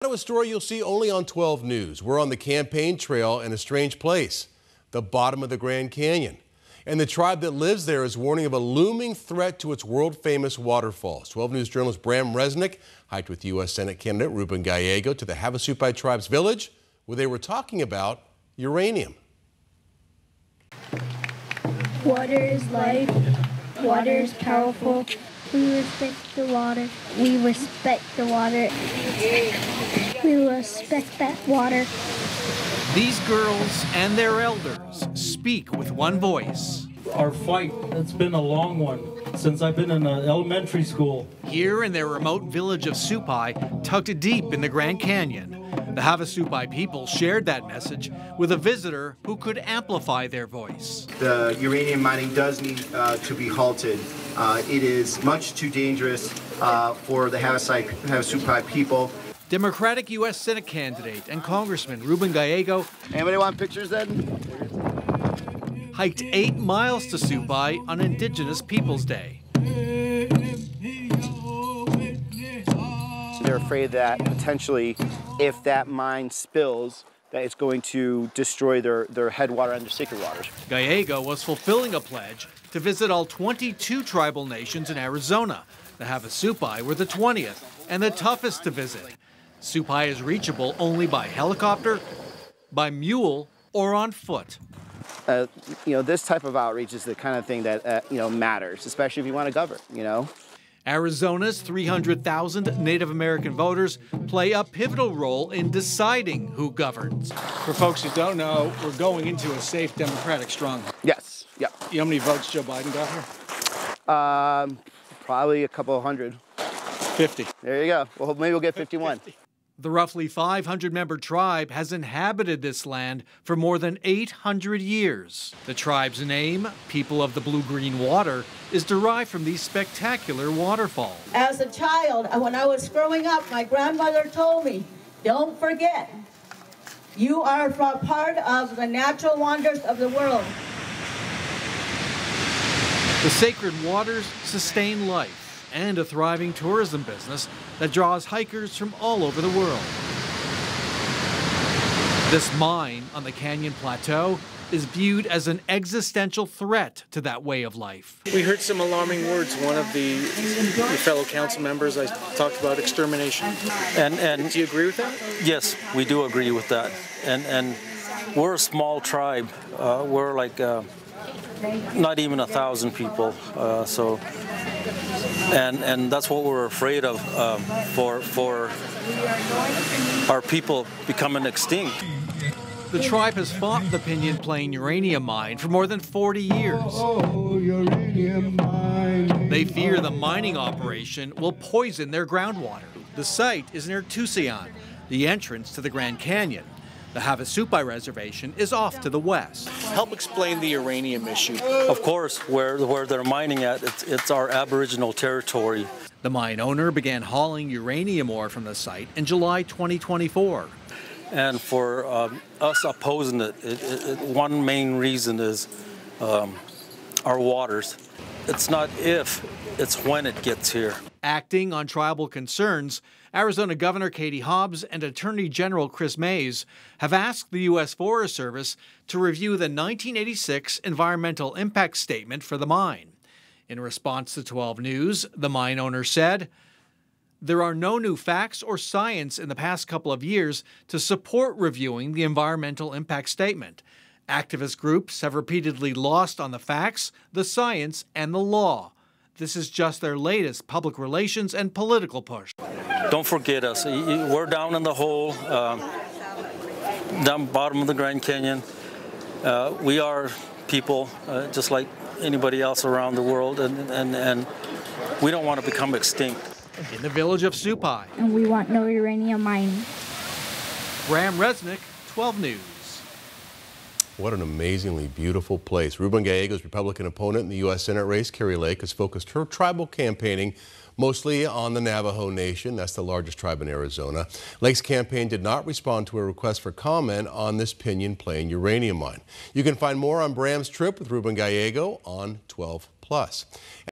To a story you'll see only on 12 News. We're on the campaign trail in a strange place, the bottom of the Grand Canyon. And the tribe that lives there is warning of a looming threat to its world-famous waterfalls. 12 News journalist Bram Resnick hiked with U.S. Senate candidate Ruben Gallego to the Havasupai tribe's village, where they were talking about uranium. Water is life. Water is powerful. We respect the water. We respect the water. We respect that water. These girls and their elders speak with one voice. Our fight, it's been a long one since I've been in elementary school. Here in their remote village of Supai, tucked deep in the Grand Canyon, the Havasupai people shared that message with a visitor who could amplify their voice. The uranium mining does need to be halted. It is much too dangerous for the Havasupai people. Democratic U.S. Senate candidate and Congressman Ruben Gallego. Anybody want pictures then? Hiked 8 miles to Supai on Indigenous Peoples Day. They're afraid that potentially, if that mine spills, that it's going to destroy their headwater and their sacred waters. Gallego was fulfilling a pledge to visit all 22 tribal nations in Arizona. The Havasupai were the 20th and the toughest to visit. Supai is reachable only by helicopter, by mule, or on foot. This type of outreach is the kind of thing that matters, especially if you want to govern. Arizona's 300,000 Native American voters play a pivotal role in deciding who governs. For folks who don't know, we're going into a safe Democratic stronghold. Yes. Yeah. You know how many votes Joe Biden got here? Probably a couple hundred. 50. There you go. Well, maybe we'll get 51. 50. The roughly 500-member tribe has inhabited this land for more than 800 years. The tribe's name, People of the Blue-Green Water, is derived from these spectacular waterfalls. As a child, when I was growing up, my grandmother told me, don't forget, you are part of the natural wonders of the world. The sacred waters sustain life and a thriving tourism business that draws hikers from all over the world. This mine on the Canyon Plateau is viewed as an existential threat to that way of life. We heard some alarming words. One of the fellow council members, I talked about extermination. And do you agree with that? Yes, we do agree with that. And we're a small tribe. We're like not even 1,000 people. And that's what we're afraid of for our people becoming extinct. The tribe has fought the Pinyon Plain uranium mine for more than 40 years. They fear the mining operation will poison their groundwater. The site is near Tusayan, the entrance to the Grand Canyon. The Havasupai reservation is off to the west. Help explain the uranium issue. Of course, where they're mining at, it's our Aboriginal territory. The mine owner began hauling uranium ore from the site in July 2024. And for us opposing it, one main reason is our waters. It's not if, it's when it gets here. Acting on tribal concerns, Arizona Governor Katie Hobbs and Attorney General Chris Mays have asked the U.S. Forest Service to review the 1986 Environmental Impact Statement for the mine. In response to 12 News, the mine owner said, "There are no new facts or science in the past couple of years to support reviewing the Environmental Impact Statement. Activist groups have repeatedly lost on the facts, the science, and the law. This is just their latest public relations and political push." Don't forget us. We're down in the hole, down bottom of the Grand Canyon. We are people just like anybody else around the world, and we don't want to become extinct. In the village of Supai. And we want no uranium mining. Bram Resnick, 12 News. What an amazingly beautiful place. Ruben Gallego's Republican opponent in the U.S. Senate race, Carrie Lake, has focused her tribal campaigning mostly on the Navajo Nation. That's the largest tribe in Arizona. Lake's campaign did not respond to a request for comment on this Pinyon Plain uranium mine. You can find more on Bram's trip with Ruben Gallego on 12+.